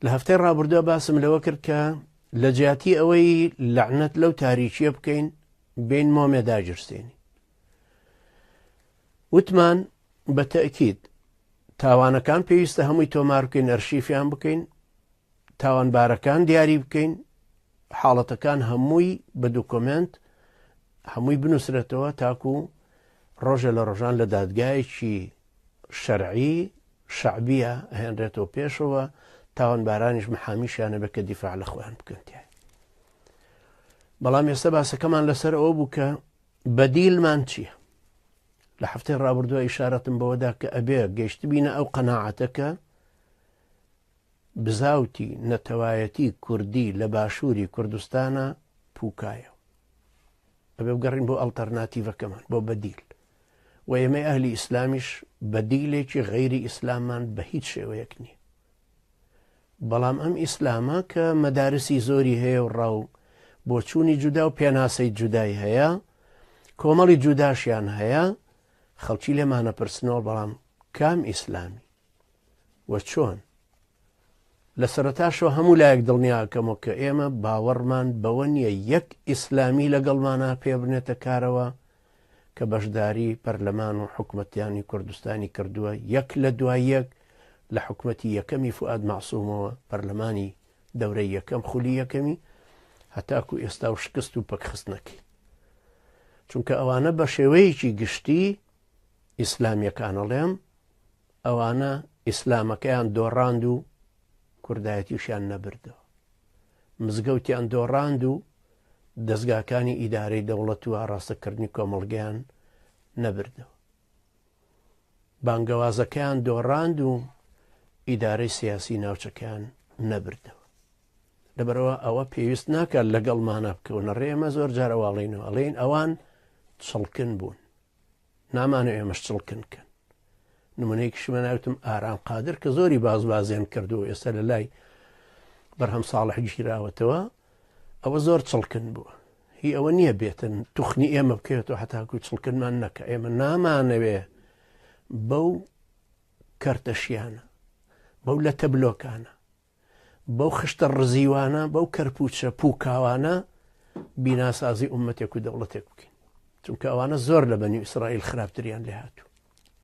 لە هەفتەی ڕابردووە باسم لەوە کرد کە لە جیاتی ئەوەی لەعنەت لەو تاریکیە بکەین بین مۆمێ داگیرسێنی. وتمان بە تەئکید تاوانەکان پێویستە هەمووی تۆمار بکەین، ئەرشیفیان بکەین، تاوانبارەکان دیاری بکەین، حاڵەتەکان هەمووی بە دوکۆمنت هەمووی بنووسرێتەوە تاکو ڕۆژە لە ڕۆژان لە دادگایەکی شەرعی شەعبیە هێنرێتەوە پێشەوە، تاوانبارانیش محامیشیانە بە کە دیفاع لە خۆیان بکەن. بەڵام ئێستا باسەکەمان لەسەر ئەوە بوو کە بەدیلمان چییە؟ لە هەفتەی ڕابردووە ئیشارەتم بەوەدا کە ئەبێ گەیشت بینە ئەو قەناعەتەکە بزاوتی نەتەوایەتی کوردی لە باشووری کوردستانە پووکایە، ئەبێ بگەڕین بۆ ئەڵتەرناتیڤەکەمان، بۆ بەدیل. و ئێمە ئەهلی ئیسلامیش بەدیلێکی غەیری ئیسلاممان بە هیچ شێوەیەک نییە. بەڵام ئەم ئیسلامە کە مەدارسی زۆری هەیە و ڕاو بۆ چوونی جودا و پێناسەی جودای هەیە، کۆمەڵی جوداشیان هەیە، خەڵکی لێمانە پرسنەوە بەڵام کام ئیسلامی و چۆن؟ لە سەرەتاشەوە هەموو لایەک دڵنیاکەمەوە کە ئێمە باوەڕمان بەوە نییە یەک ئیسلامی لەگەڵمانە پێ بنێتە کارەوە کە بەشداری پەرلەمان و حکومەتیانی کوردستانی کردووە یەک لە دوای یەک لە حکومەتی یەکەمی فوئاد مەعسوومەوە، پەرلەمانی دەورەی یەکەم خولی یەکەمی، هەتاکو ئێستا و شکست و پەکخستنەکەی. چونکە ئەوانە بە شێوەیەکی گشتی ئیسلامیەکانەڵێم، ئەوانە ئیسلامەکەیان دۆڕاند و کوردایەتیشیان نەبردەوە، مزگەوتیان دۆڕاند و دەستگاکانی ئیدارەی دەوڵەت و ئاراستەکردنی کۆمەڵگەیان نەبردەوە، بانگەوازەکەیان دۆڕاند و ئیدارەی سیاسی ناوچەکەیان نەبردەوە. لەبەرەوە ئەوە پێویست ناکات لەگەڵمانە بکەونە ڕێمە زۆر جارەواڵینەوە ئەڵێن ئەوان چڵکن بوون، نامانە ئێمەش چڵکنکەن. نمونەیەکی شمە ناوتم ئارام قادر کە زۆری بازبازیان کردو ئێستا لە لای بەرهەم ساڵح گیراوەتەوە، ئەوە زۆر چڵکن بووە. هی ئەوە نییە بێتن توخنی ئێمە بکەوێتەوە هەتاکو چڵکنمان نەکە. ئێمە نامانەوێ بەو کەرتەشیانە، بەو لە تەبلۆکانە، بەو خشتە ڕزیوانە، بەو کەرپوچە پووکاوانە بیناسازی ئومەتێک و دەوڵەتێک بکەین، چونکە ئەوانە زۆر لە بەنی ئیسرائیل خراپتریان لێ هاتوو.